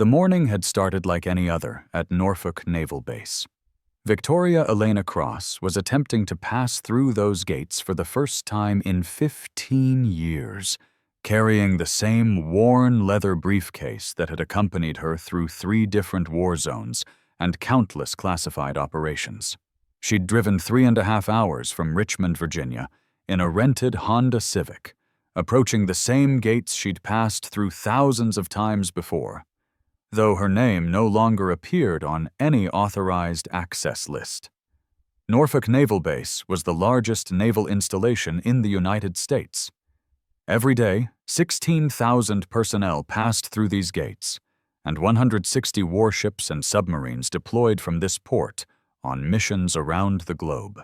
The morning had started like any other at Norfolk Naval Base. Victoria Elena Cross was attempting to pass through those gates for the first time in 15 years, carrying the same worn leather briefcase that had accompanied her through 3 different war zones and countless classified operations. She'd driven 3.5 hours from Richmond, Virginia, in a rented Honda Civic, approaching the same gates she'd passed through thousands of times before, though her name no longer appeared on any authorized access list. Norfolk Naval Base was the largest naval installation in the United States. Every day, 16,000 personnel passed through these gates, and 160 warships and submarines deployed from this port on missions around the globe.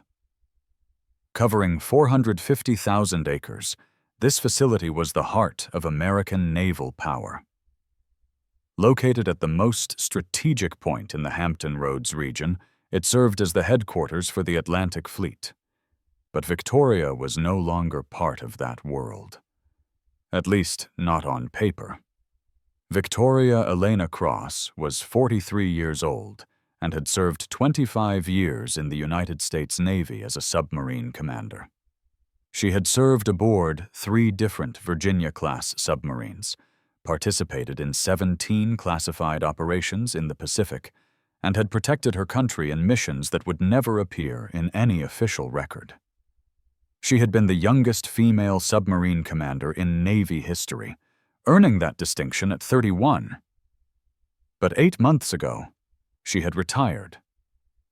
Covering 450,000 acres, this facility was the heart of American naval power. Located at the most strategic point in the Hampton Roads region, it served as the headquarters for the Atlantic Fleet. But Victoria was no longer part of that world. At least, not on paper. Victoria Elena Cross was 43 years old and had served 25 years in the United States Navy as a submarine commander. She had served aboard 3 different Virginia-class submarines, participated in 17 classified operations in the Pacific, and had protected her country in missions that would never appear in any official record. She had been the youngest female submarine commander in Navy history, earning that distinction at 31. But 8 months ago, she had retired,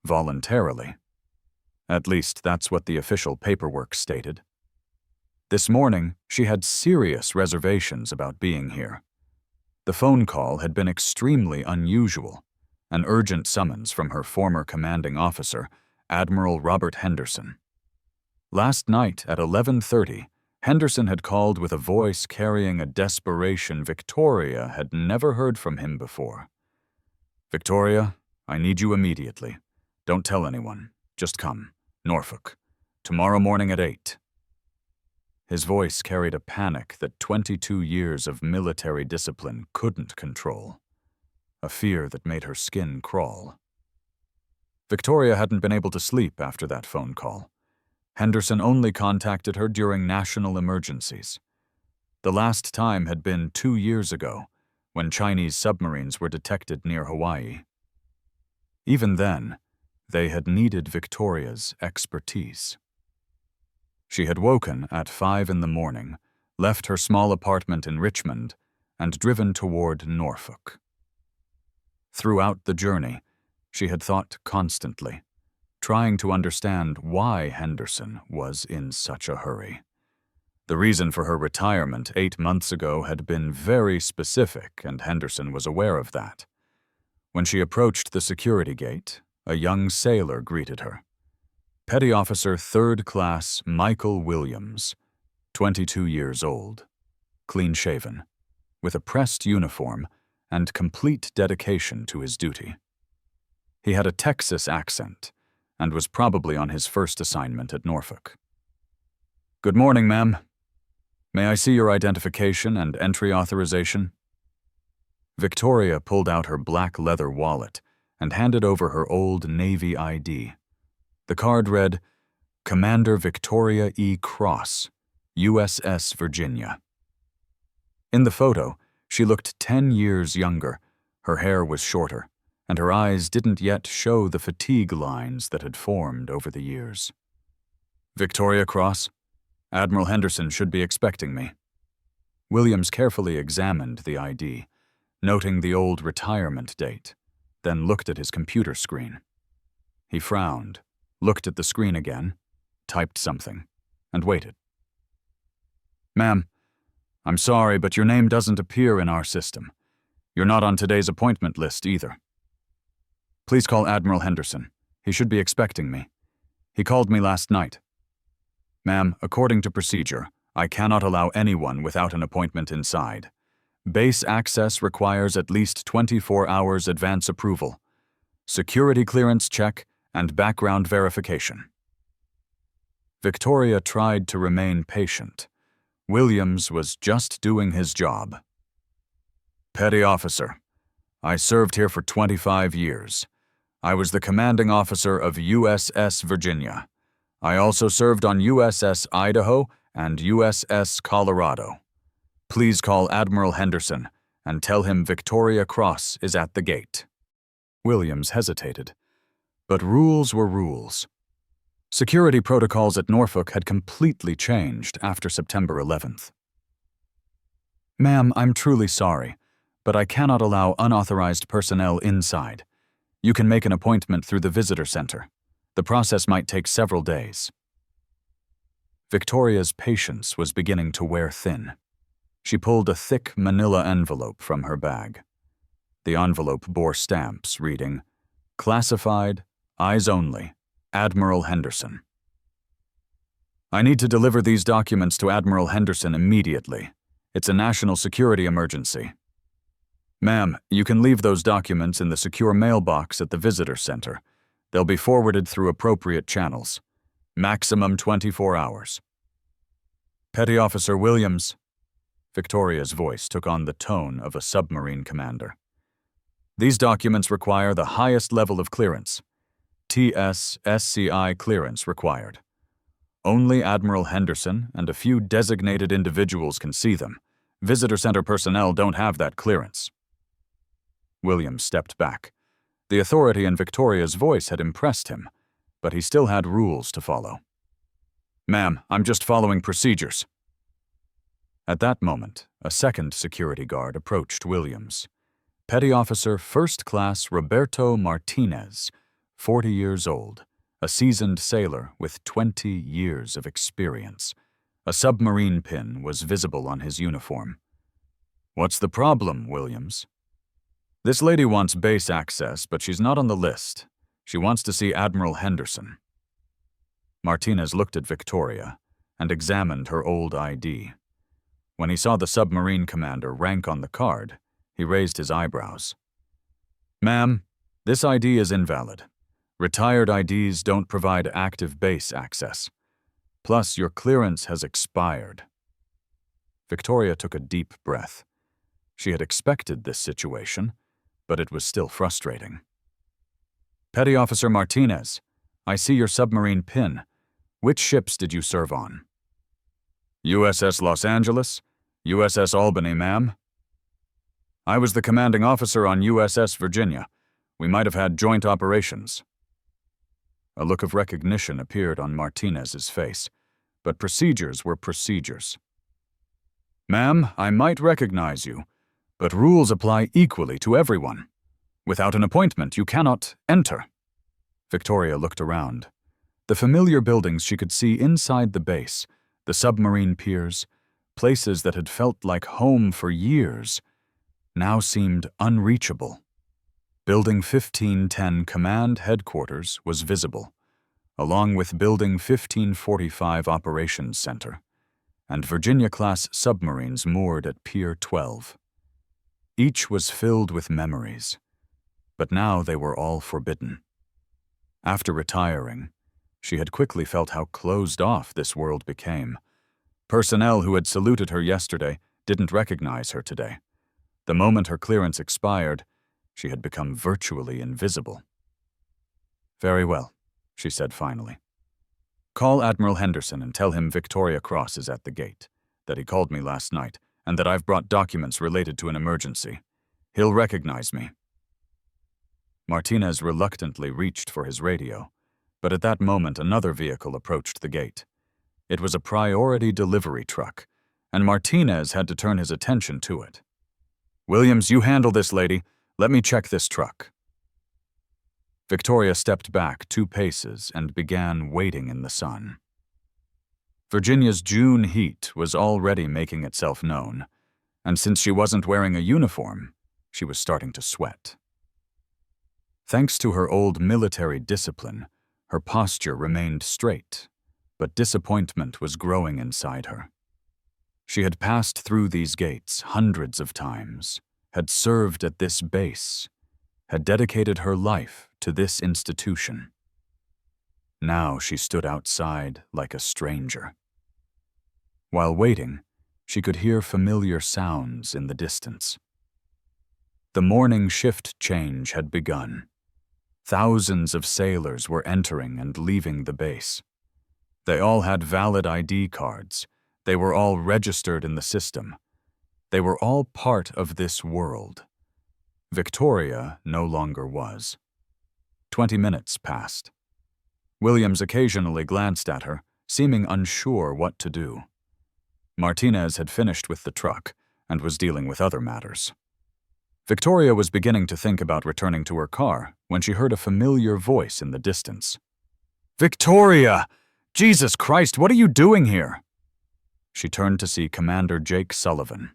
voluntarily. At least that's what the official paperwork stated. This morning, she had serious reservations about being here. The phone call had been extremely unusual, an urgent summons from her former commanding officer, Admiral Robert Henderson. Last night at 11:30, Henderson had called with a voice carrying a desperation Victoria had never heard from him before. "Victoria, I need you immediately. Don't tell anyone. Just come. Norfolk. Tomorrow morning at 8. His voice carried a panic that 22 years of military discipline couldn't control, a fear that made her skin crawl. Victoria hadn't been able to sleep after that phone call. Henderson only contacted her during national emergencies. The last time had been 2 years ago, when Chinese submarines were detected near Hawaii. Even then, they had needed Victoria's expertise. She had woken at 5 in the morning, left her small apartment in Richmond, and driven toward Norfolk. Throughout the journey, she had thought constantly, trying to understand why Henderson was in such a hurry. The reason for her retirement 8 months ago had been very specific, and Henderson was aware of that. When she approached the security gate, a young sailor greeted her. Petty Officer 3rd Class Michael Williams, 22 years old, clean-shaven, with a pressed uniform and complete dedication to his duty. He had a Texas accent and was probably on his first assignment at Norfolk. "Good morning, ma'am. May I see your identification and entry authorization?" Victoria pulled out her black leather wallet and handed over her old Navy ID. The card read, "Commander Victoria E. Cross, USS Virginia." In the photo, she looked 10 years younger, her hair was shorter, and her eyes didn't yet show the fatigue lines that had formed over the years. "Victoria Cross, Admiral Henderson should be expecting me." Williams carefully examined the ID, noting the old retirement date, then looked at his computer screen. He frowned, looked at the screen again, typed something, and waited. "Ma'am, I'm sorry, but your name doesn't appear in our system. You're not on today's appointment list either. Please call Admiral Henderson. He should be expecting me. He called me last night." "Ma'am, according to procedure, I cannot allow anyone without an appointment inside. Base access requires at least 24 hours advance approval, security clearance check, and background verification." Victoria tried to remain patient. Williams was just doing his job. "Petty Officer, I served here for 25 years. I was the commanding officer of USS Virginia. I also served on USS Idaho and USS Colorado. Please call Admiral Henderson and tell him Victoria Cross is at the gate." Williams hesitated. But rules were rules. Security protocols at Norfolk had completely changed after September 11th. "Ma'am, I'm truly sorry, but I cannot allow unauthorized personnel inside. You can make an appointment through the visitor center. The process might take several days." Victoria's patience was beginning to wear thin. She pulled a thick manila envelope from her bag. The envelope bore stamps reading, "Classified, eyes only, Admiral Henderson." "I need to deliver these documents to Admiral Henderson immediately. It's a national security emergency." "Ma'am, you can leave those documents in the secure mailbox at the visitor center. They'll be forwarded through appropriate channels. Maximum 24 hours. "Petty Officer Williams." Victoria's voice took on the tone of a submarine commander. "These documents require the highest level of clearance. TS-SCI clearance required. Only Admiral Henderson and a few designated individuals can see them. Visitor center personnel don't have that clearance." Williams stepped back. The authority in Victoria's voice had impressed him, but he still had rules to follow. "Ma'am, I'm just following procedures." At that moment, a second security guard approached Williams. Petty Officer First Class Roberto Martinez, 40 years old, a seasoned sailor with 20 years of experience. A submarine pin was visible on his uniform. "What's the problem, Williams?" "This lady wants base access, but she's not on the list. She wants to see Admiral Henderson." Martinez looked at Victoria and examined her old ID. When he saw the submarine commander rank on the card, he raised his eyebrows. "Ma'am, this ID is invalid. Retired IDs don't provide active base access. Plus, your clearance has expired." Victoria took a deep breath. She had expected this situation, but it was still frustrating. "Petty Officer Martinez, I see your submarine pin. Which ships did you serve on?" "USS Los Angeles, USS Albany, ma'am." "I was the commanding officer on USS Virginia. We might have had joint operations." A look of recognition appeared on Martinez's face, but procedures were procedures. "Ma'am, I might recognize you, but rules apply equally to everyone. Without an appointment, you cannot enter." Victoria looked around. The familiar buildings she could see inside the base, the submarine piers, places that had felt like home for years, now seemed unreachable. Building 1510 Command Headquarters was visible, along with Building 1545 Operations Center, and Virginia-class submarines moored at Pier 12. Each was filled with memories, but now they were all forbidden. After retiring, she had quickly felt how closed off this world became. Personnel who had saluted her yesterday didn't recognize her today. The moment her clearance expired, she had become virtually invisible. "Very well," she said finally. "Call Admiral Henderson and tell him Victoria Cross is at the gate, that he called me last night, and that I've brought documents related to an emergency. He'll recognize me." Martinez reluctantly reached for his radio, but at that moment another vehicle approached the gate. It was a priority delivery truck, and Martinez had to turn his attention to it. "Williams, you handle this, lady. Let me check this truck." Victoria stepped back 2 paces and began waiting in the sun. Virginia's June heat was already making itself known, and since she wasn't wearing a uniform, she was starting to sweat. Thanks to her old military discipline, her posture remained straight, but disappointment was growing inside her. She had passed through these gates hundreds of times, had served at this base, had dedicated her life to this institution. Now she stood outside like a stranger. While waiting, she could hear familiar sounds in the distance. The morning shift change had begun. Thousands of sailors were entering and leaving the base. They all had valid ID cards. They were all registered in the system. They were all part of this world. Victoria no longer was. 20 minutes passed. Williams occasionally glanced at her, seeming unsure what to do. Martinez had finished with the truck and was dealing with other matters. Victoria was beginning to think about returning to her car when she heard a familiar voice in the distance. "Victoria! Jesus Christ, what are you doing here?" She turned to see Commander Jake Sullivan.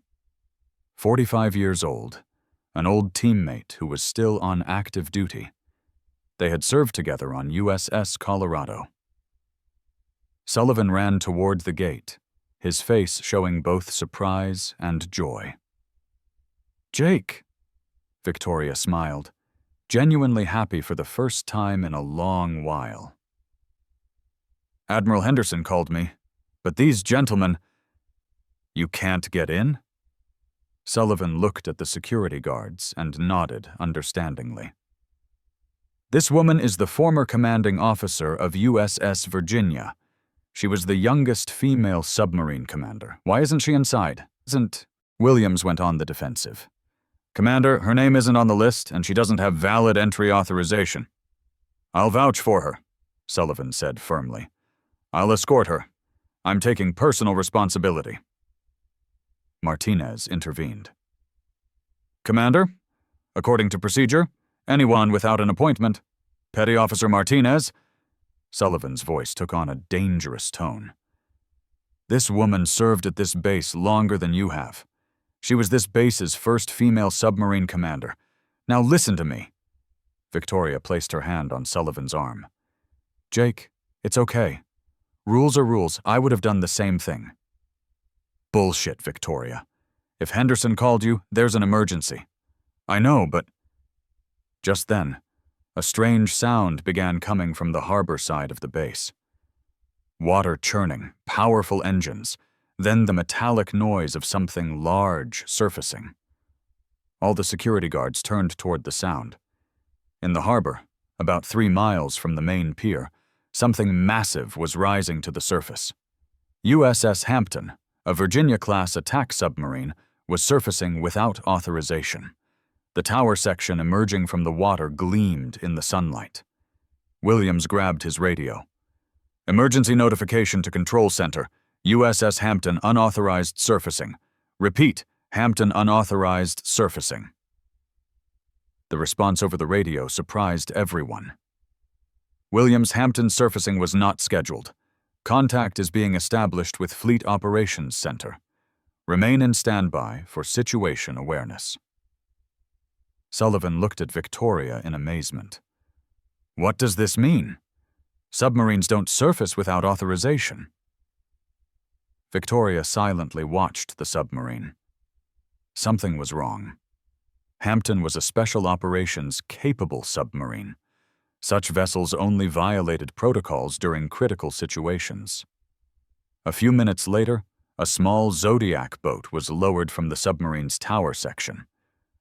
45 years old, an old teammate who was still on active duty. They had served together on USS Colorado. Sullivan ran toward the gate, his face showing both surprise and joy. "Jake," Victoria smiled, genuinely happy for the first time in a long while. "Admiral Henderson called me, but these gentlemen—" "You can't get in?" Sullivan looked at the security guards and nodded understandingly. "This woman is the former commanding officer of USS Virginia. She was the youngest female submarine commander. Why isn't she inside?" Williams went on the defensive. "Commander, her name isn't on the list, and she doesn't have valid entry authorization." "I'll vouch for her," Sullivan said firmly. "I'll escort her. I'm taking personal responsibility." Martinez intervened. "Commander, according to procedure, anyone without an appointment. Petty Officer Martinez." Sullivan's voice took on a dangerous tone. "This woman served at this base longer than you have. She was this base's first female submarine commander. Now listen to me." Victoria placed her hand on Sullivan's arm. "Jake, it's okay. Rules are rules. I would have done the same thing." "Bullshit, Victoria. If Henderson called you, there's an emergency." "I know, but—" Just then, a strange sound began coming from the harbor side of the base. Water churning, powerful engines, then the metallic noise of something large surfacing. All the security guards turned toward the sound. In the harbor, about 3 miles from the main pier, something massive was rising to the surface. USS Hampton, a Virginia-class attack submarine, was surfacing without authorization. The tower section emerging from the water gleamed in the sunlight. Williams grabbed his radio. "Emergency notification to Control Center. USS Hampton unauthorized surfacing. Repeat, Hampton unauthorized surfacing." The response over the radio surprised everyone. "Williams, Hampton surfacing was not scheduled. Contact is being established with Fleet Operations Center. Remain in standby for situation awareness." Sullivan looked at Victoria in amazement. "What does this mean? Submarines don't surface without authorization." Victoria silently watched the submarine. Something was wrong. Hampton was a special operations-capable submarine. Such vessels only violated protocols during critical situations. A few minutes later, a small Zodiac boat was lowered from the submarine's tower section.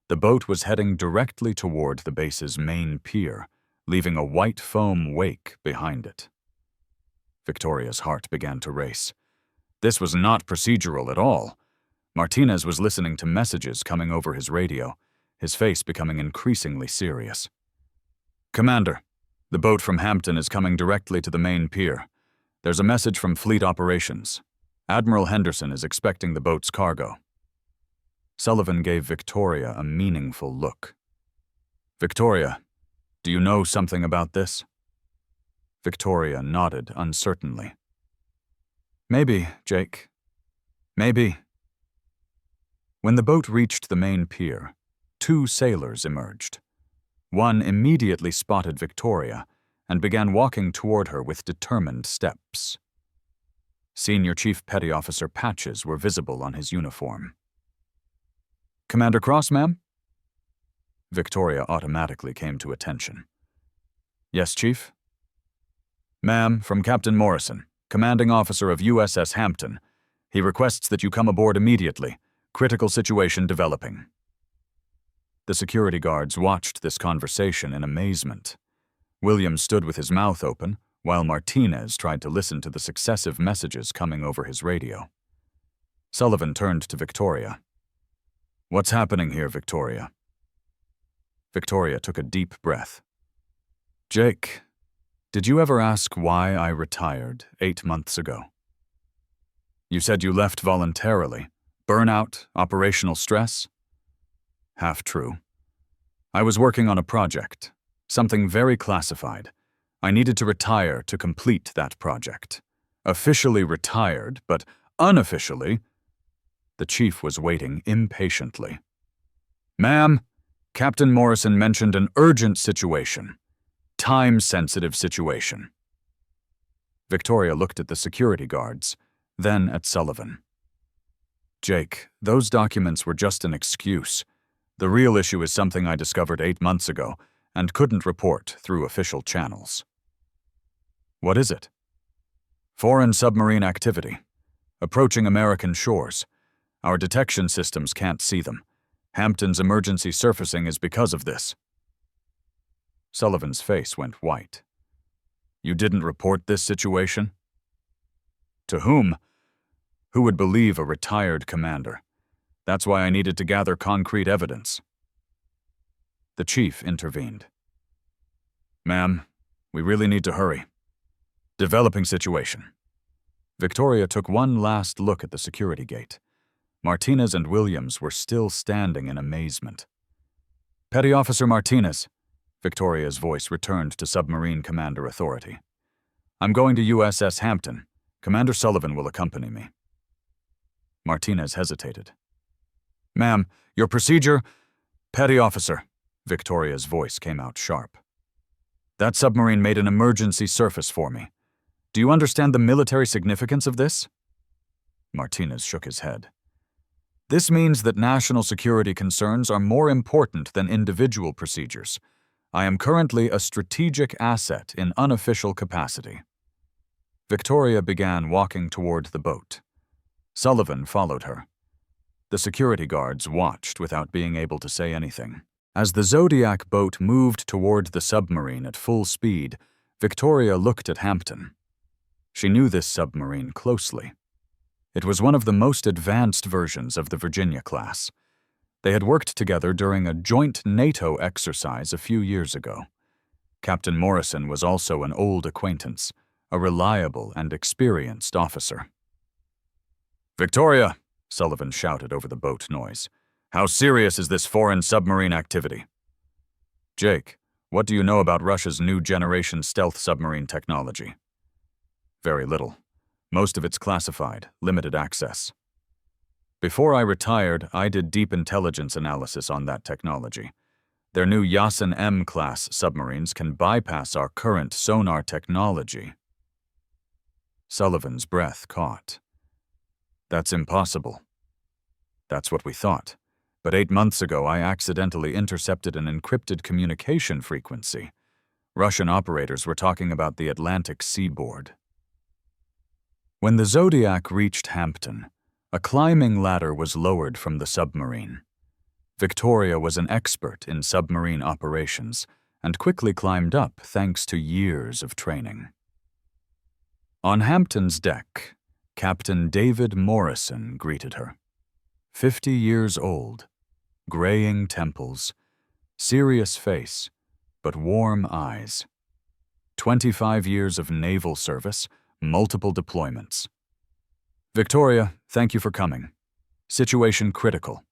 The boat was heading directly toward the base's main pier, leaving a white foam wake behind it. Victoria's heart began to race. This was not procedural at all. Martinez was listening to messages coming over his radio, his face becoming increasingly serious. "Commander, the boat from Hampton is coming directly to the main pier. There's a message from Fleet Operations. Admiral Henderson is expecting the boat's cargo." Sullivan gave Victoria a meaningful look. "Victoria, do you know something about this?" Victoria nodded uncertainly. "Maybe, Jake. Maybe." When the boat reached the main pier, 2 sailors emerged. One immediately spotted Victoria and began walking toward her with determined steps. Senior Chief Petty Officer patches were visible on his uniform. "Commander Cross, ma'am?" Victoria automatically came to attention. "Yes, Chief?" "Ma'am, from Captain Morrison, commanding officer of USS Hampton. He requests that you come aboard immediately. Critical situation developing." The security guards watched this conversation in amazement. Williams stood with his mouth open, while Martinez tried to listen to the successive messages coming over his radio. Sullivan turned to Victoria. "What's happening here, Victoria?" Victoria took a deep breath. "Jake, did you ever ask why I retired 8 months ago? You said you left voluntarily. Burnout, operational stress?" "Half true. I was working on a project, something very classified. I needed to retire to complete that project. Officially retired, but unofficially..." The chief was waiting impatiently. "Ma'am, Captain Morrison mentioned an urgent situation. Time-sensitive situation." Victoria looked at the security guards, then at Sullivan. "Jake, those documents were just an excuse. The real issue is something I discovered 8 months ago and couldn't report through official channels." "What is it?" "Foreign submarine activity. Approaching American shores. Our detection systems can't see them. Hampton's emergency surfacing is because of this." Sullivan's face went white. "You didn't report this situation?" "To whom? Who would believe a retired commander? That's why I needed to gather concrete evidence." The chief intervened. "Ma'am, we really need to hurry. Developing situation." Victoria took one last look at the security gate. Martinez and Williams were still standing in amazement. "Petty Officer Martinez," Victoria's voice returned to submarine commander authority. "I'm going to USS Hampton. Commander Sullivan will accompany me." Martinez hesitated. "Ma'am, your procedure..." "Petty Officer," Victoria's voice came out sharp. "That submarine made an emergency surface for me. Do you understand the military significance of this?" Martinez shook his head. "This means that national security concerns are more important than individual procedures. I am currently a strategic asset in unofficial capacity." Victoria began walking toward the boat. Sullivan followed her. The security guards watched without being able to say anything. As the Zodiac boat moved toward the submarine at full speed, Victoria looked at Hampton. She knew this submarine closely. It was one of the most advanced versions of the Virginia class. They had worked together during a joint NATO exercise a few years ago. Captain Morrison was also an old acquaintance, a reliable and experienced officer. "Victoria," Sullivan shouted over the boat noise, "how serious is this foreign submarine activity?" "Jake, what do you know about Russia's new generation stealth submarine technology?" "Very little. Most of it's classified, limited access. Before I retired, I did deep intelligence analysis on that technology. Their new Yasin M-class submarines can bypass our current sonar technology." Sullivan's breath caught. "That's impossible." "That's what we thought. But 8 months ago, I accidentally intercepted an encrypted communication frequency. Russian operators were talking about the Atlantic seaboard." When the Zodiac reached Hampton, a climbing ladder was lowered from the submarine. Victoria was an expert in submarine operations and quickly climbed up thanks to years of training. On Hampton's deck, Captain David Morrison greeted her. 50 years old, graying temples, serious face, but warm eyes. 25 years of naval service, multiple deployments. "Victoria, thank you for coming. Situation critical."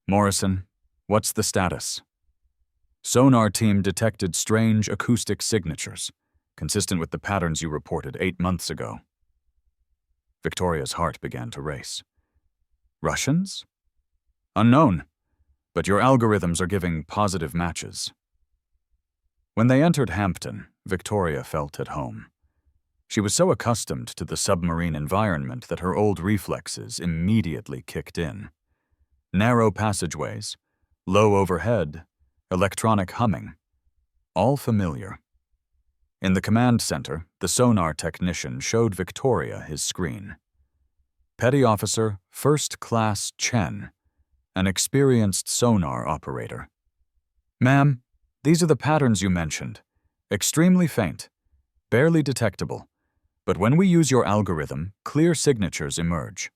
"Morrison, what's the status?" "Sonar team detected strange acoustic signatures, consistent with the patterns you reported 8 months ago." Victoria's heart began to race. "Russians?" "Unknown, but your algorithms are giving positive matches." When they entered Hampton, Victoria felt at home. She was so accustomed to the submarine environment that her old reflexes immediately kicked in. Narrow passageways, low overhead, electronic humming, all familiar. In the command center, the sonar technician showed Victoria his screen. Petty Officer First Class Chen, an experienced sonar operator. "Ma'am, these are the patterns you mentioned. Extremely faint, barely detectable, but when we use your algorithm, clear signatures emerge."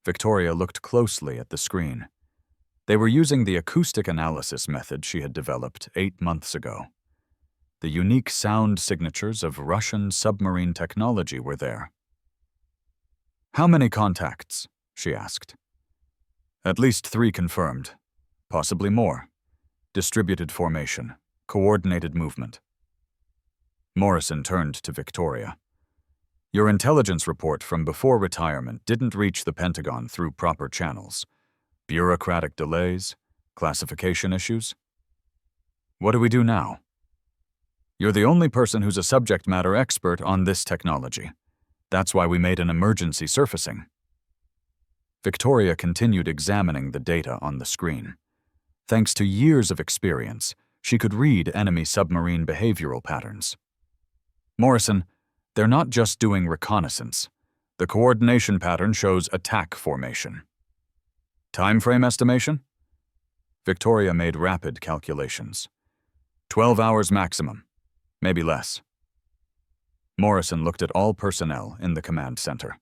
Victoria looked closely at the screen. They were using the acoustic analysis method she had developed 8 months ago. The unique sound signatures of Russian submarine technology were there. "How many contacts?" she asked. "At least 3 confirmed, possibly more. Distributed formation, coordinated movement." Morrison turned to Victoria. "Your intelligence report from before retirement didn't reach the Pentagon through proper channels. Bureaucratic delays, classification issues. What do we do now? You're the only person who's a subject matter expert on this technology. That's why we made an emergency surfacing." Victoria continued examining the data on the screen. Thanks to years of experience, she could read enemy submarine behavioral patterns. "Morrison, they're not just doing reconnaissance. The coordination pattern shows attack formation." "Time frame estimation?" Victoria made rapid calculations. 12 hours maximum, maybe less. Morrison looked at all personnel in the command center.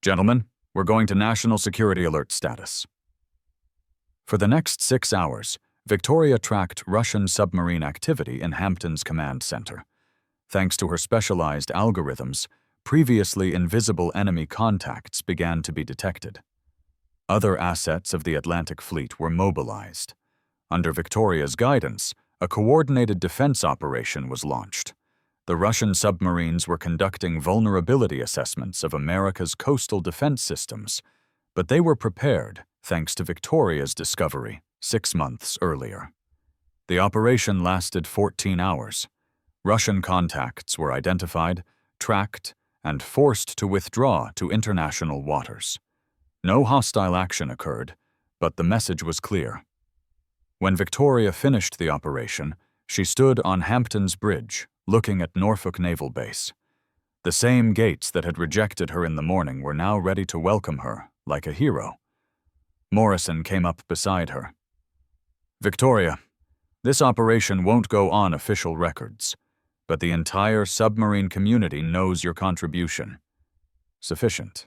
"Gentlemen, we're going to national security alert status." For the next 6 hours, Victoria tracked Russian submarine activity in Hampton's command center. Thanks to her specialized algorithms, previously invisible enemy contacts began to be detected. Other assets of the Atlantic Fleet were mobilized. Under Victoria's guidance, a coordinated defense operation was launched. The Russian submarines were conducting vulnerability assessments of America's coastal defense systems, but they were prepared thanks to Victoria's discovery 6 months earlier. The operation lasted 14 hours. Russian contacts were identified, tracked, and forced to withdraw to international waters. No hostile action occurred, but the message was clear. When Victoria finished the operation, she stood on Hampton's Bridge, looking at Norfolk Naval Base. The same gates that had rejected her in the morning were now ready to welcome her, like a hero. Morrison came up beside her. "Victoria, this operation won't go on official records, but the entire submarine community knows your contribution. Sufficient.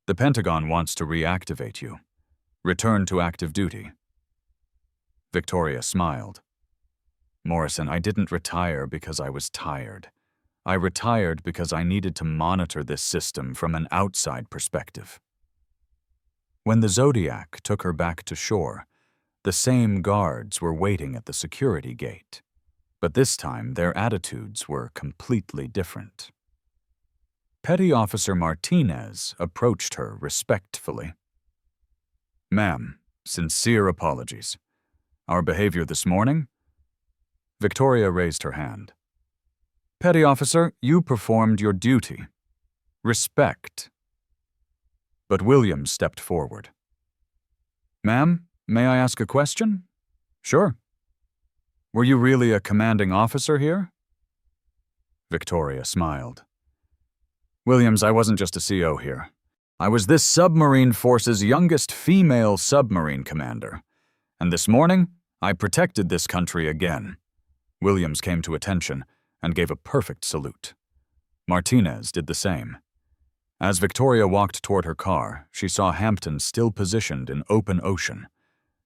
The Pentagon wants to reactivate you. Return to active duty." Victoria smiled. "Morrison, I didn't retire because I was tired. I retired because I needed to monitor this system from an outside perspective." When the Zodiac took her back to shore, the same guards were waiting at the security gate, but this time their attitudes were completely different. Petty Officer Martinez approached her respectfully. "Ma'am, sincere apologies. Our behavior this morning?" Victoria raised her hand. "Petty Officer, you performed your duty. Respect." But Williams stepped forward. "Ma'am, may I ask a question?" "Sure." "Were you really a commanding officer here?" Victoria smiled. "Williams, I wasn't just a CO here. I was this submarine force's youngest female submarine commander. And this morning, I protected this country again." Williams came to attention and gave a perfect salute. Martinez did the same. As Victoria walked toward her car, she saw Hampton still positioned in open ocean.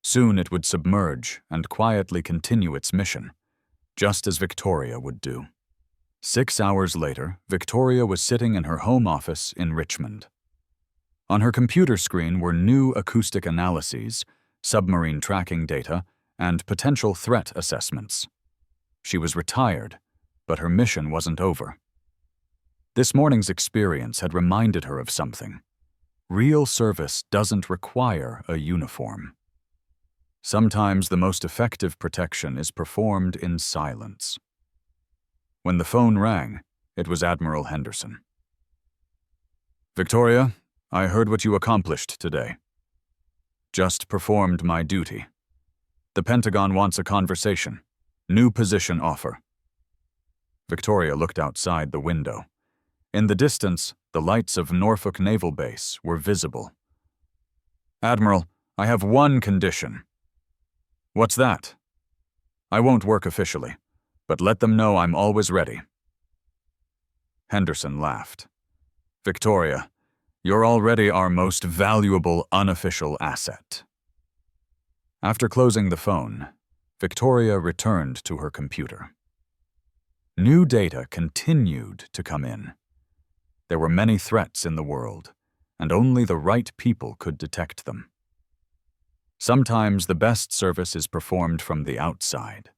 Soon it would submerge and quietly continue its mission, just as Victoria would do. 6 hours later, Victoria was sitting in her home office in Richmond. On her computer screen were new acoustic analyses, submarine tracking data, and potential threat assessments. She was retired, but her mission wasn't over. This morning's experience had reminded her of something. Real service doesn't require a uniform. Sometimes the most effective protection is performed in silence. When the phone rang, it was Admiral Henderson. "Victoria, I heard what you accomplished today. Just performed my duty. The Pentagon wants a conversation. New position offer." Victoria looked outside the window. In the distance, the lights of Norfolk Naval Base were visible. Admiral, I have one condition. What's that? I won't work officially, but let them know I'm always ready. Henderson laughed. Victoria, you're already our most valuable unofficial asset. After closing the phone, Victoria returned to her computer. New data continued to come in. There were many threats in the world, and only the right people could detect them. Sometimes the best service is performed from the outside.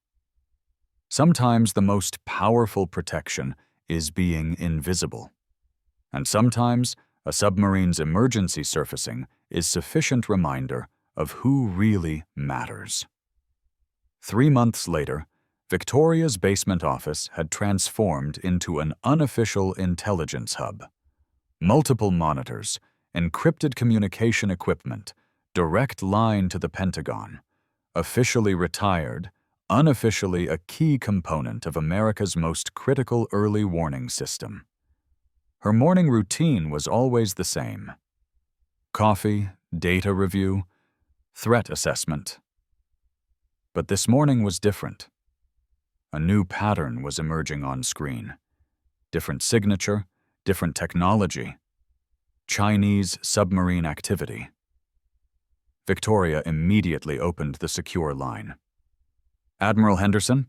Sometimes the most powerful protection is being invisible. And sometimes a submarine's emergency surfacing is sufficient reminder of who really matters. 3 months later, Victoria's basement office had transformed into an unofficial intelligence hub. Multiple monitors, encrypted communication equipment, direct line to the Pentagon, officially retired, unofficially a key component of America's most critical early warning system. Her morning routine was always the same. Coffee, data review, threat assessment. But this morning was different. A new pattern was emerging on screen. Different signature, different technology. Chinese submarine activity. Victoria immediately opened the secure line. Admiral Henderson?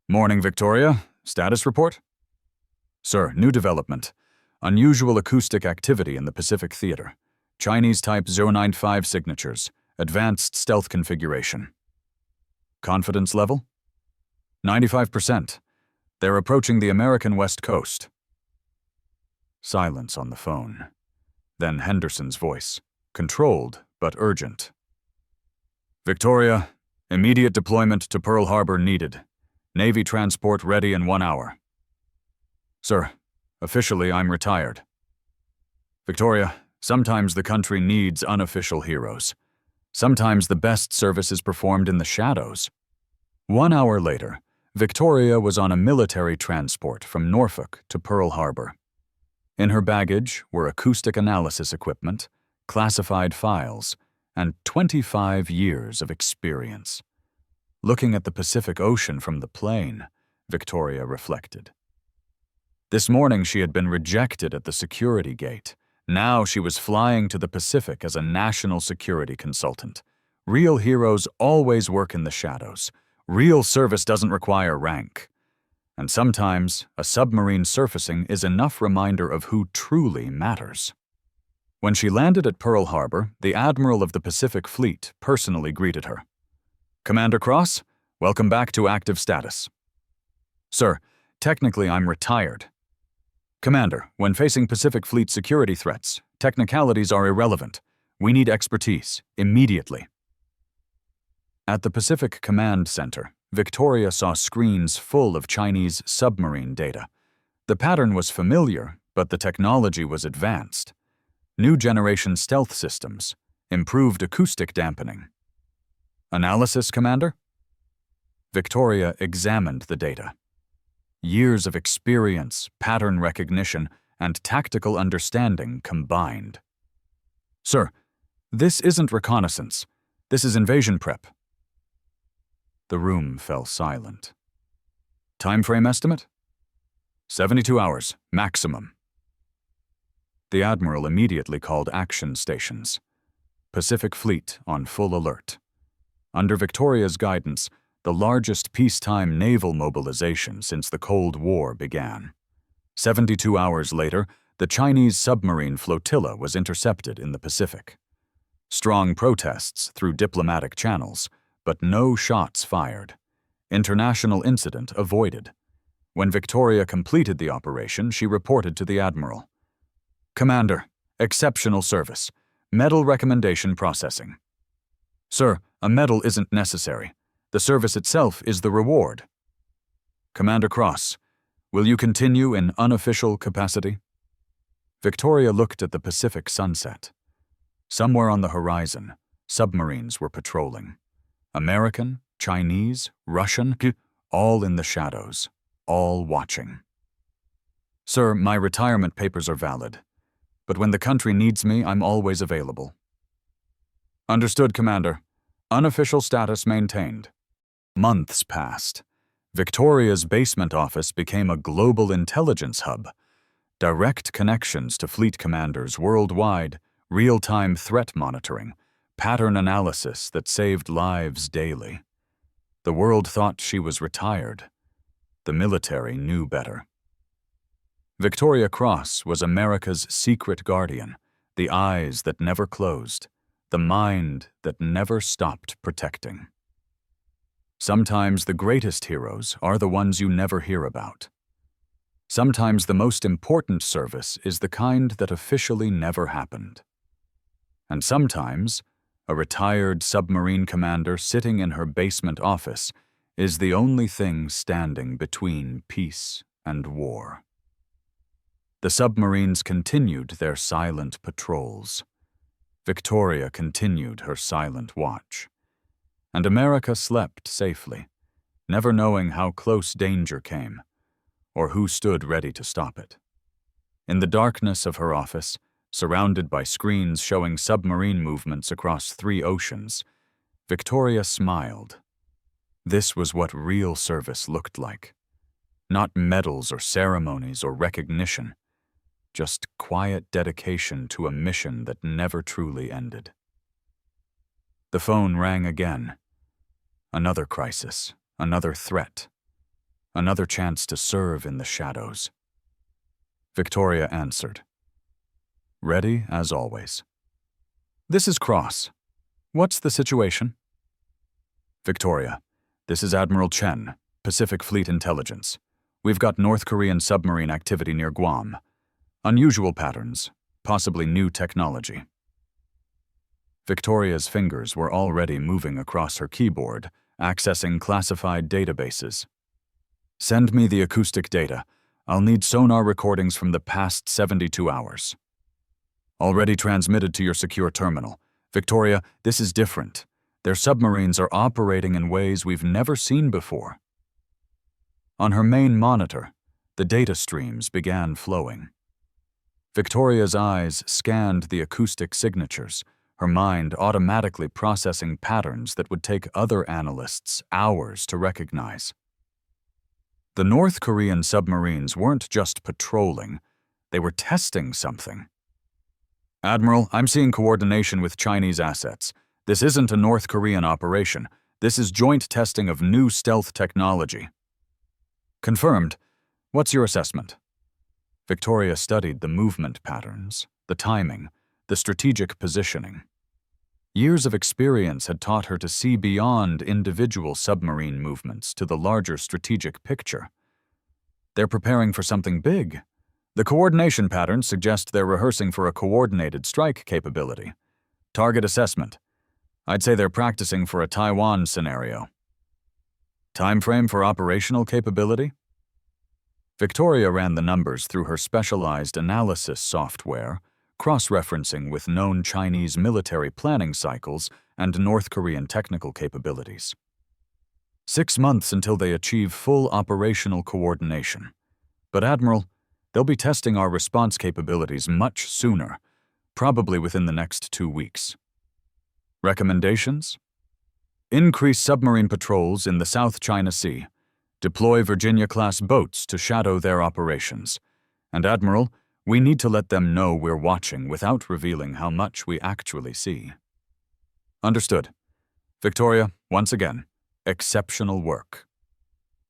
Morning, Victoria. Status report? Sir, new development. Unusual acoustic activity in the Pacific Theater. Chinese Type 095 signatures. Advanced stealth configuration. Confidence level? 95%. They're approaching the American West Coast. Silence on the phone. Then Henderson's voice, controlled but urgent. Victoria, immediate deployment to Pearl Harbor needed. Navy transport ready in 1 hour. Sir, officially I'm retired. Victoria, sometimes the country needs unofficial heroes. Sometimes the best service is performed in the shadows. 1 hour later, Victoria was on a military transport from Norfolk to Pearl Harbor. In her baggage were acoustic analysis equipment, classified files, and 25 years of experience. Looking at the Pacific Ocean from the plane, Victoria reflected. This morning she had been rejected at the security gate. Now she was flying to the Pacific as a national security consultant. Real heroes always work in the shadows. Real service doesn't require rank. And sometimes, a submarine surfacing is enough reminder of who truly matters. When she landed at Pearl Harbor, the Admiral of the Pacific Fleet personally greeted her. Commander Cross, welcome back to active status. Sir, technically I'm retired. Commander, when facing Pacific Fleet security threats, technicalities are irrelevant. We need expertise, immediately. At the Pacific Command Center, Victoria saw screens full of Chinese submarine data. The pattern was familiar, but the technology was advanced. New generation stealth systems, improved acoustic dampening. Analysis, Commander? Victoria examined the data. Years of experience, pattern recognition, and tactical understanding combined. Sir, this isn't reconnaissance. This is invasion prep. The room fell silent. Time frame estimate? 72 hours, maximum. The Admiral immediately called action stations. Pacific Fleet on full alert. Under Victoria's guidance, the largest peacetime naval mobilization since the Cold War began. 72 hours later, the Chinese submarine flotilla was intercepted in the Pacific. Strong protests through diplomatic channels, but no shots fired. International incident avoided. When Victoria completed the operation, she reported to the Admiral. Commander, exceptional service. Medal recommendation processing. Sir, a medal isn't necessary. The service itself is the reward. Commander Cross, will you continue in unofficial capacity? Victoria looked at the Pacific sunset. Somewhere on the horizon, submarines were patrolling. American, Chinese, Russian, all in the shadows, all watching. Sir, my retirement papers are valid, but when the country needs me, I'm always available. Understood, Commander. Unofficial status maintained. Months passed. Victoria's basement office became a global intelligence hub. Direct connections to fleet commanders worldwide, real-time threat monitoring, pattern analysis that saved lives daily. The world thought she was retired. The military knew better. Victoria Cross was America's secret guardian, the eyes that never closed, the mind that never stopped protecting. Sometimes the greatest heroes are the ones you never hear about. Sometimes the most important service is the kind that officially never happened. And sometimes, a retired submarine commander sitting in her basement office is the only thing standing between peace and war. The submarines continued their silent patrols. Victoria continued her silent watch. And America slept safely, never knowing how close danger came, or who stood ready to stop it. In the darkness of her office, surrounded by screens showing submarine movements across 3 oceans, Victoria smiled. This was what real service looked like. Not medals or ceremonies or recognition, just quiet dedication to a mission that never truly ended. The phone rang again. Another crisis, another threat, another chance to serve in the shadows. Victoria answered. Ready as always. This is Cross. What's the situation? Victoria, this is Admiral Chen, Pacific Fleet Intelligence. We've got North Korean submarine activity near Guam. Unusual patterns, possibly new technology. Victoria's fingers were already moving across her keyboard, accessing classified databases. Send me the acoustic data. I'll need sonar recordings from the past 72 hours. Already transmitted to your secure terminal. Victoria, this is different. Their submarines are operating in ways we've never seen before. On her main monitor, the data streams began flowing. Victoria's eyes scanned the acoustic signatures, her mind automatically processing patterns that would take other analysts hours to recognize. The North Korean submarines weren't just patrolling, they were testing something. Admiral, I'm seeing coordination with Chinese assets. This isn't a North Korean operation. This is joint testing of new stealth technology. Confirmed. What's your assessment? Victoria studied the movement patterns, the timing, the strategic positioning. Years of experience had taught her to see beyond individual submarine movements to the larger strategic picture. They're preparing for something big. The coordination patterns suggest they're rehearsing for a coordinated strike capability. Target assessment. I'd say they're practicing for a Taiwan scenario. Time frame for operational capability? Victoria ran the numbers through her specialized analysis software, cross-referencing with known Chinese military planning cycles and North Korean technical capabilities. 6 months until they achieve full operational coordination. But Admiral, they'll be testing our response capabilities much sooner, probably within the next 2 weeks. Recommendations? Increase submarine patrols in the South China Sea. Deploy Virginia-class boats to shadow their operations. And Admiral, we need to let them know we're watching without revealing how much we actually see. Understood. Victoria, once again, exceptional work.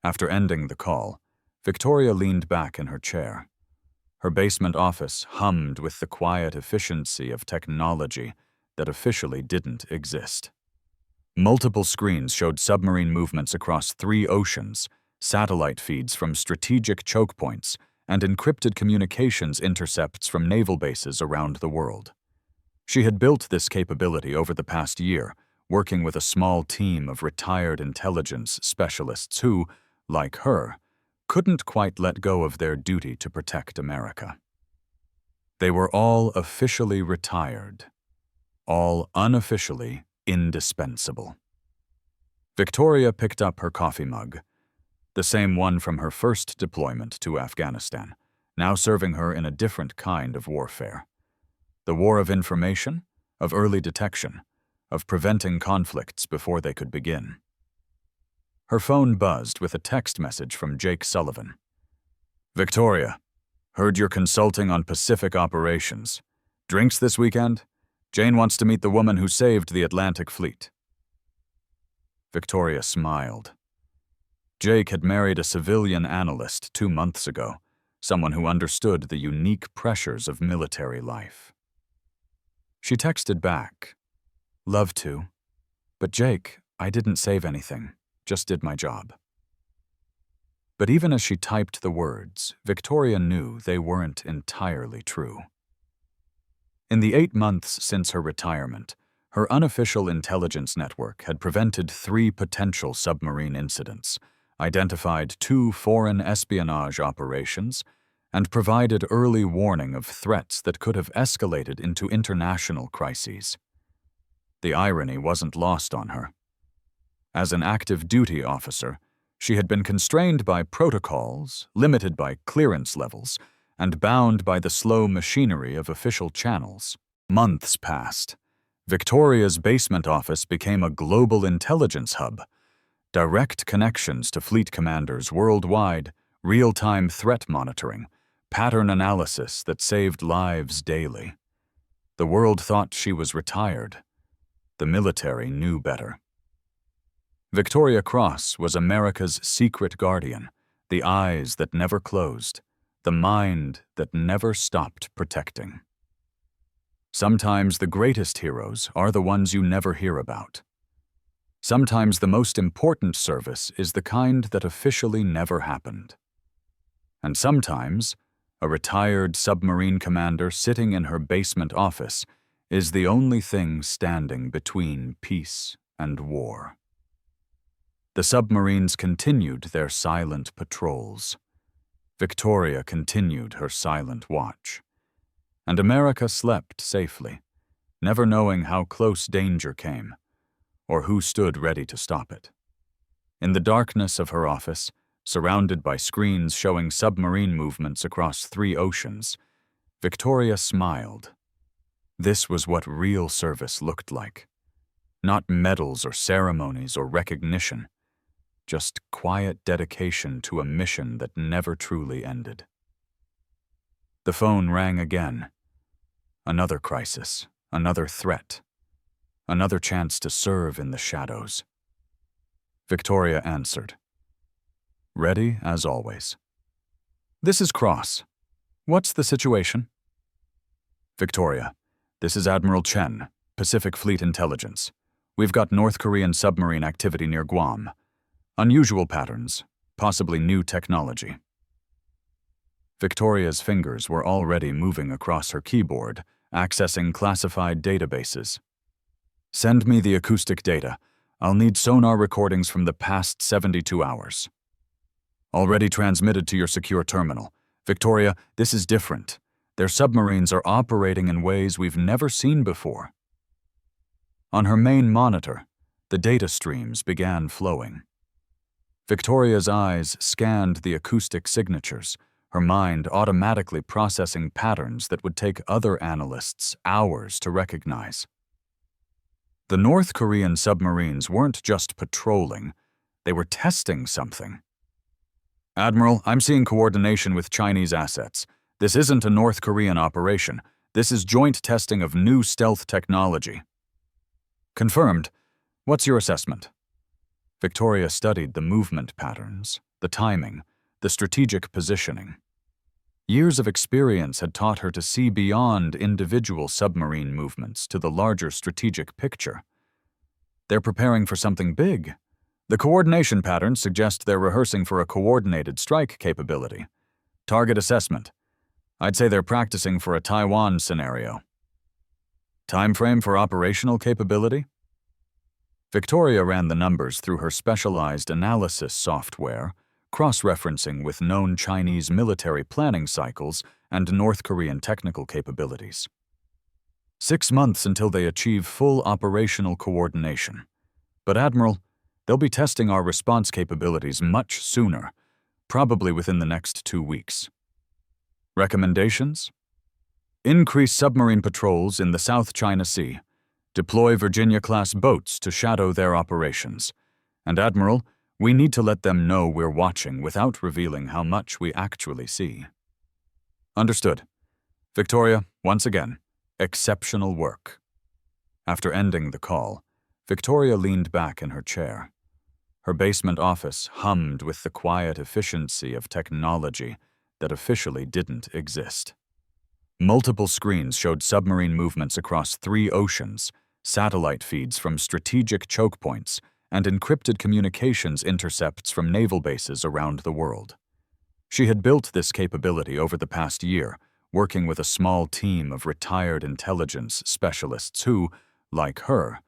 After ending the call, Victoria leaned back in her chair. Her basement office hummed with the quiet efficiency of technology that officially didn't exist. Multiple screens showed submarine movements across 3 oceans, satellite feeds from strategic choke points, and encrypted communications intercepts from naval bases around the world. She had built this capability over the past year, working with a small team of retired intelligence specialists who, like her, couldn't quite let go of their duty to protect America. They were all officially retired, all unofficially indispensable. Victoria picked up her coffee mug, the same one from her first deployment to Afghanistan, now serving her in a different kind of warfare. The war of information, of early detection, of preventing conflicts before they could begin. Her phone buzzed with a text message from Jake Sullivan. "Victoria, heard you're consulting on Pacific operations. Drinks this weekend? Jane wants to meet the woman who saved the Atlantic Fleet." Victoria smiled. Jake had married a civilian analyst 2 months ago, someone who understood the unique pressures of military life. She texted back, "Love to. But Jake, I didn't save anything, just did my job." But even as she typed the words, Victoria knew they weren't entirely true. In the 8 months since her retirement, her unofficial intelligence network had prevented 3 potential submarine incidents, identified 2 foreign espionage operations, and provided early warning of threats that could have escalated into international crises. The irony wasn't lost on her. As an active duty officer, she had been constrained by protocols, limited by clearance levels, and bound by the slow machinery of official channels. Months passed. Victoria's basement office became a global intelligence hub. Direct connections to fleet commanders worldwide, real-time threat monitoring, pattern analysis that saved lives daily. The world thought she was retired. The military knew better. Victoria Cross was America's secret guardian, the eyes that never closed, the mind that never stopped protecting. Sometimes the greatest heroes are the ones you never hear about. Sometimes the most important service is the kind that officially never happened. And sometimes a retired submarine commander sitting in her basement office is the only thing standing between peace and war. The submarines continued their silent patrols. Victoria continued her silent watch. And America slept safely, never knowing how close danger came, or who stood ready to stop it. In the darkness of her office, surrounded by screens showing submarine movements across 3 oceans, Victoria smiled. This was what real service looked like. Not medals or ceremonies or recognition, just quiet dedication to a mission that never truly ended. The phone rang again. Another crisis, another threat, another chance to serve in the shadows. Victoria answered. Ready as always. "This is Cross. What's the situation?" "Victoria, this is Admiral Chen, Pacific Fleet Intelligence. We've got North Korean submarine activity near Guam. Unusual patterns, possibly new technology." Victoria's fingers were already moving across her keyboard, accessing classified databases. "Send me the acoustic data. I'll need sonar recordings from the past 72 hours. Already transmitted to your secure terminal. Victoria, this is different. Their submarines are operating in ways we've never seen before." On her main monitor, the data streams began flowing. Victoria's eyes scanned the acoustic signatures, her mind automatically processing patterns that would take other analysts hours to recognize. The North Korean submarines weren't just patrolling, they were testing something. "Admiral, I'm seeing coordination with Chinese assets. This isn't a North Korean operation. This is joint testing of new stealth technology." "Confirmed. What's your assessment?" Victoria studied the movement patterns, the timing, the strategic positioning. Years of experience had taught her to see beyond individual submarine movements to the larger strategic picture. They're preparing for something big. The coordination patterns suggest they're rehearsing for a coordinated strike capability. Target assessment. I'd say they're practicing for a Taiwan scenario. Timeframe for operational capability? Victoria ran the numbers through her specialized analysis software, cross-referencing with known Chinese military planning cycles and North Korean technical capabilities. 6 months until they achieve full operational coordination. But Admiral, they'll be testing our response capabilities much sooner, probably within the next 2 weeks. Recommendations? Increase submarine patrols in the South China Sea. Deploy Virginia-class boats to shadow their operations. And Admiral, we need to let them know we're watching without revealing how much we actually see. Understood. Victoria, once again, exceptional work. After ending the call, Victoria leaned back in her chair. Her basement office hummed with the quiet efficiency of technology that officially didn't exist. Multiple screens showed submarine movements across 3 oceans, satellite feeds from strategic choke points, and encrypted communications intercepts from naval bases around the world. She had built this capability over the past year, working with a small team of retired intelligence specialists who, like her,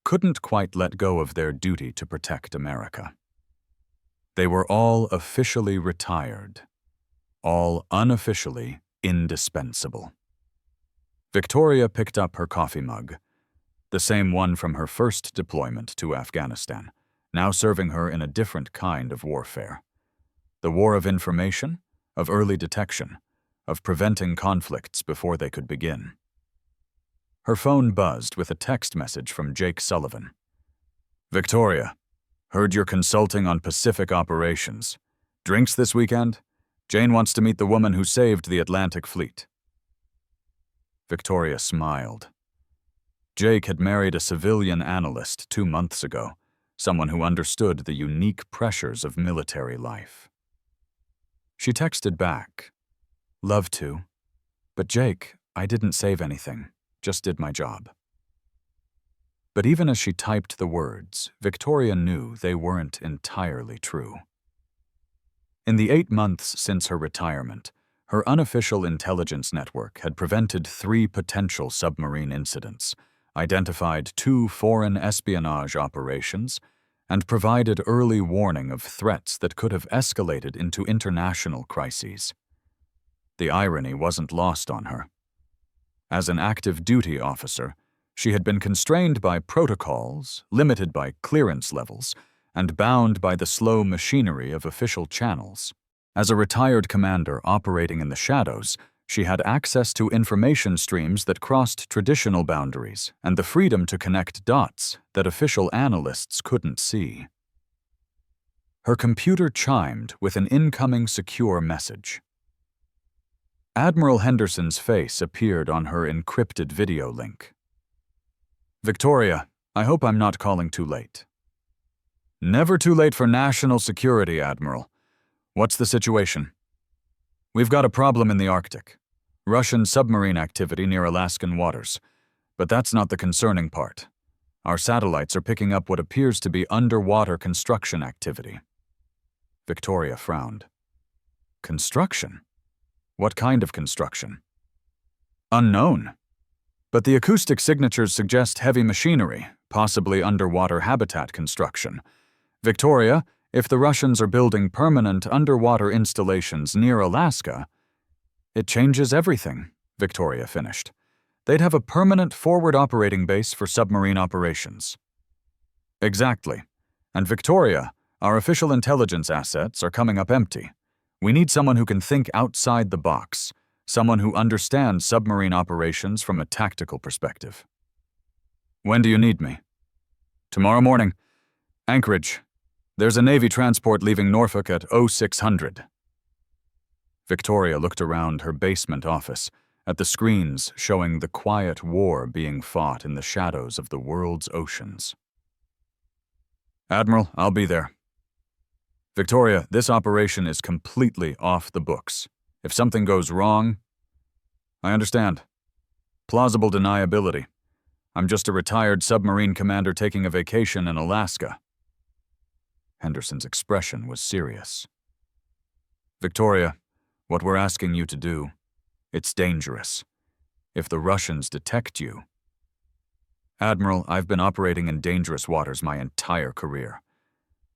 couldn't quite let go of their duty to protect America. They were all officially retired, all unofficially indispensable. Victoria picked up her coffee mug, the same one from her first deployment to Afghanistan, now serving her in a different kind of warfare. The war of information, of early detection, of preventing conflicts before they could begin. Her phone buzzed with a text message from Jake Sullivan. Victoria, heard you're consulting on Pacific operations. Drinks this weekend? Jane wants to meet the woman who saved the Atlantic Fleet. Victoria smiled. Jake had married a civilian analyst 2 months ago, someone who understood the unique pressures of military life. She texted back, "Love to, but Jake, I didn't save anything, just did my job." But even as she typed the words, Victoria knew they weren't entirely true. In the 8 months since her retirement, her unofficial intelligence network had prevented 3 potential submarine incidents, identified 2 foreign espionage operations, and provided early warning of threats that could have escalated into international crises. The irony wasn't lost on her. As an active duty officer, she had been constrained by protocols, limited by clearance levels, and bound by the slow machinery of official channels. As a retired commander operating in the shadows, she had access to information streams that crossed traditional boundaries and the freedom to connect dots that official analysts couldn't see. Her computer chimed with an incoming secure message. Admiral Henderson's face appeared on her encrypted video link. Victoria, I hope I'm not calling too late. Never too late for national security, Admiral. What's the situation? We've got a problem in the Arctic. Russian submarine activity near Alaskan waters. But that's not the concerning part. Our satellites are picking up what appears to be underwater construction activity. Victoria frowned. Construction? What kind of construction? Unknown. But the acoustic signatures suggest heavy machinery, possibly underwater habitat construction. Victoria, if the Russians are building permanent underwater installations near Alaska, it changes everything, Victoria finished. They'd have a permanent forward operating base for submarine operations. Exactly. And Victoria, our official intelligence assets are coming up empty. We need someone who can think outside the box, someone who understands submarine operations from a tactical perspective. When do you need me? Tomorrow morning. Anchorage. There's a Navy transport leaving Norfolk at 0600. Victoria looked around her basement office, at the screens showing the quiet war being fought in the shadows of the world's oceans. Admiral, I'll be there. Victoria, this operation is completely off the books. If something goes wrong... I understand. Plausible deniability. I'm just a retired submarine commander taking a vacation in Alaska. Henderson's expression was serious. Victoria, what we're asking you to do, it's dangerous. If the Russians detect you... Admiral, I've been operating in dangerous waters my entire career.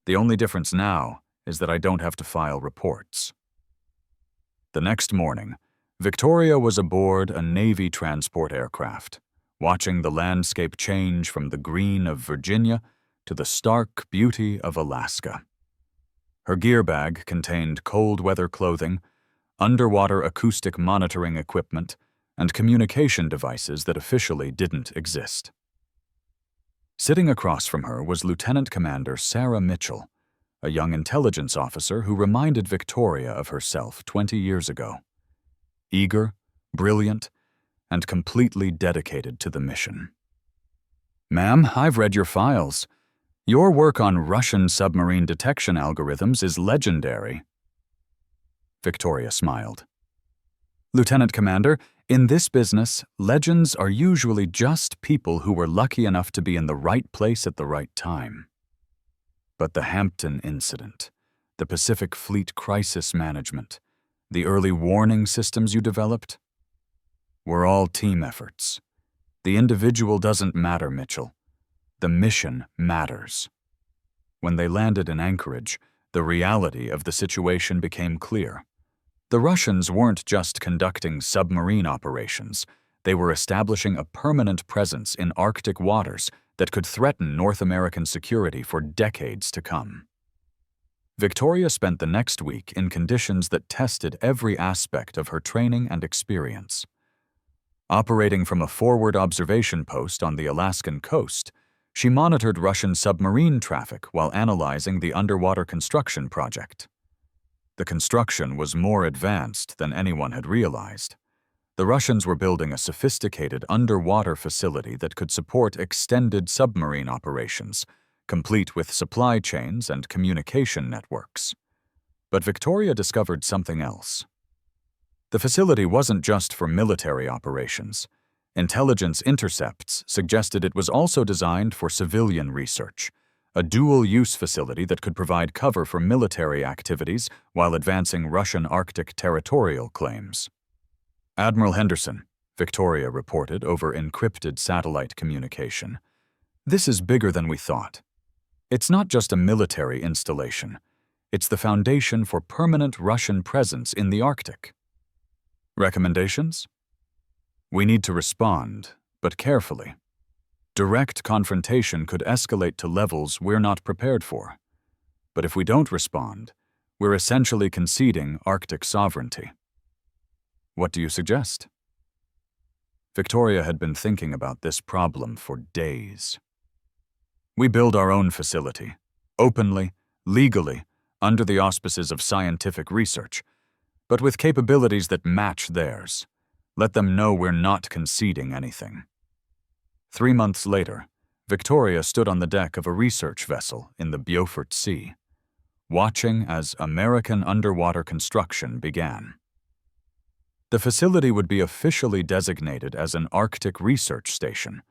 The only difference now is that I don't have to file reports. The next morning, Victoria was aboard a Navy transport aircraft, watching the landscape change from the green of Virginia to the stark beauty of Alaska. Her gear bag contained cold weather clothing, underwater acoustic monitoring equipment, and communication devices that officially didn't exist. Sitting across from her was Lieutenant Commander Sarah Mitchell, a young intelligence officer who reminded Victoria of herself 20 years ago. Eager, brilliant, and completely dedicated to the mission. "Ma'am, I've read your files. Your work on Russian submarine detection algorithms is legendary." Victoria smiled. "Lieutenant Commander, in this business, legends are usually just people who were lucky enough to be in the right place at the right time. But the Hampton incident, the Pacific Fleet crisis management, the early warning systems you developed, were all team efforts. The individual doesn't matter, Mitchell. The mission matters." When they landed in Anchorage, the reality of the situation became clear. The Russians weren't just conducting submarine operations. They were establishing a permanent presence in Arctic waters that could threaten North American security for decades to come. Victoria spent the next week in conditions that tested every aspect of her training and experience. Operating from a forward observation post on the Alaskan coast, she monitored Russian submarine traffic while analyzing the underwater construction project. The construction was more advanced than anyone had realized. The Russians were building a sophisticated underwater facility that could support extended submarine operations, complete with supply chains and communication networks. But Victoria discovered something else. The facility wasn't just for military operations. Intelligence intercepts suggested it was also designed for civilian research, a dual-use facility that could provide cover for military activities while advancing Russian Arctic territorial claims. "Admiral Henderson," Victoria reported over encrypted satellite communication, "this is bigger than we thought. It's not just a military installation. It's the foundation for permanent Russian presence in the Arctic." Recommendations? We need to respond, but carefully. Direct confrontation could escalate to levels we're not prepared for. But if we don't respond, we're essentially conceding Arctic sovereignty. What do you suggest? Victoria had been thinking about this problem for days. We build our own facility, openly, legally, under the auspices of scientific research, but with capabilities that match theirs. Let them know we're not conceding anything. 3 months later, Victoria stood on the deck of a research vessel in the Beaufort Sea, watching as American underwater construction began. The facility would be officially designated as an Arctic research station,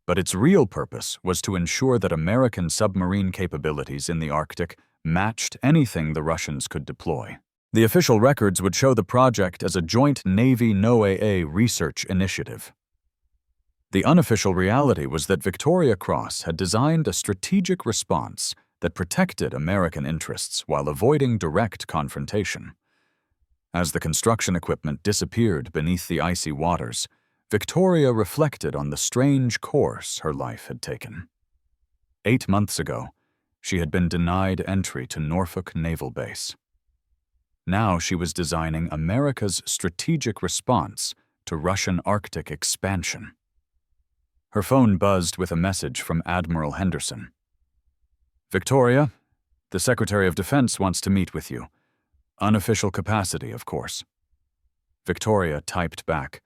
but its real purpose was to ensure that American submarine capabilities in the Arctic matched anything the Russians could deploy. The official records would show the project as a joint Navy-NOAA research initiative. The unofficial reality was that Victoria Cross had designed a strategic response that protected American interests while avoiding direct confrontation. As the construction equipment disappeared beneath the icy waters, Victoria reflected on the strange course her life had taken. 8 months ago, she had been denied entry to Norfolk Naval Base. Now she was designing America's strategic response to Russian Arctic expansion. Her phone buzzed with a message from Admiral Henderson. "Victoria, the Secretary of Defense wants to meet with you. Unofficial capacity, of course." Victoria typed back,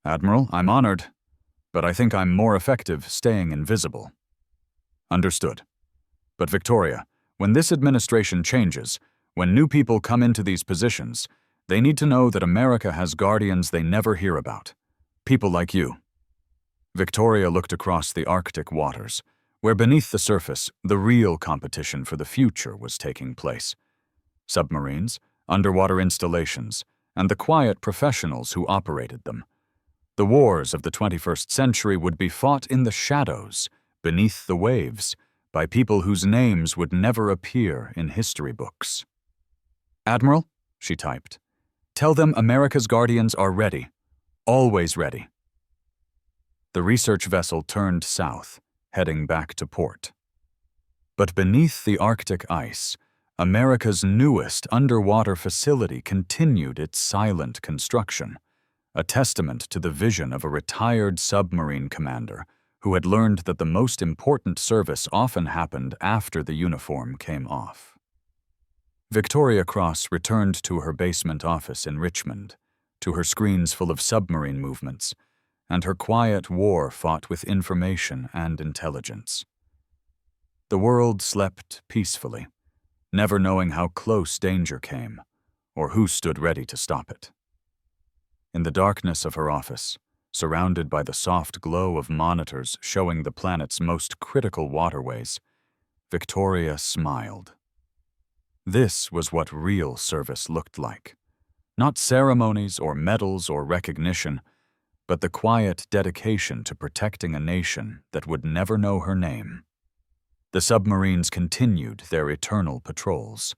"Admiral, I'm honored, but I think I'm more effective staying invisible." "Understood. But Victoria, when this administration changes, when new people come into these positions, they need to know that America has guardians they never hear about. People like you." Victoria looked across the Arctic waters, where beneath the surface, the real competition for the future was taking place. Submarines, underwater installations, and the quiet professionals who operated them. The wars of the 21st century would be fought in the shadows, beneath the waves, by people whose names would never appear in history books. "Admiral," she typed, "tell them America's guardians are ready. Always ready." The research vessel turned south, heading back to port. But beneath the Arctic ice, America's newest underwater facility continued its silent construction, a testament to the vision of a retired submarine commander who had learned that the most important service often happened after the uniform came off. Victoria Cross returned to her basement office in Richmond, to her screens full of submarine movements, and her quiet war fought with information and intelligence. The world slept peacefully, never knowing how close danger came, or who stood ready to stop it. In the darkness of her office, surrounded by the soft glow of monitors showing the planet's most critical waterways, Victoria smiled. This was what real service looked like. Not ceremonies or medals or recognition, but the quiet dedication to protecting a nation that would never know her name. The submarines continued their eternal patrols.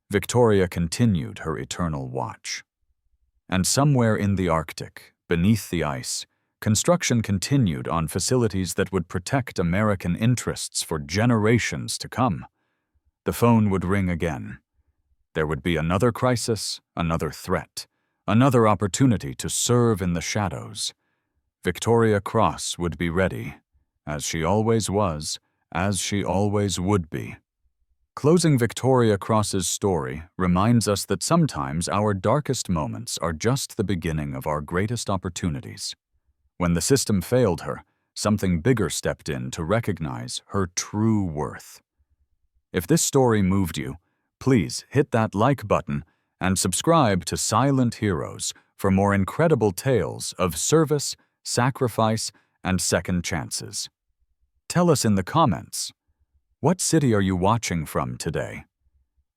Victoria continued her eternal watch. And somewhere in the Arctic, beneath the ice, construction continued on facilities that would protect American interests for generations to come. The phone would ring again. There would be another crisis, another threat, another opportunity to serve in the shadows. Victoria Cross would be ready, as she always was, as she always would be. Closing Victoria Cross's story reminds us that sometimes our darkest moments are just the beginning of our greatest opportunities. When the system failed her, something bigger stepped in to recognize her true worth. If this story moved you, please hit that like button and subscribe to Silent Heroes for more incredible tales of service, sacrifice, and second chances. Tell us in the comments, what city are you watching from today?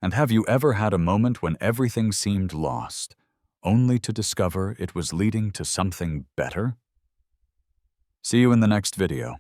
And have you ever had a moment when everything seemed lost, only to discover it was leading to something better? See you in the next video.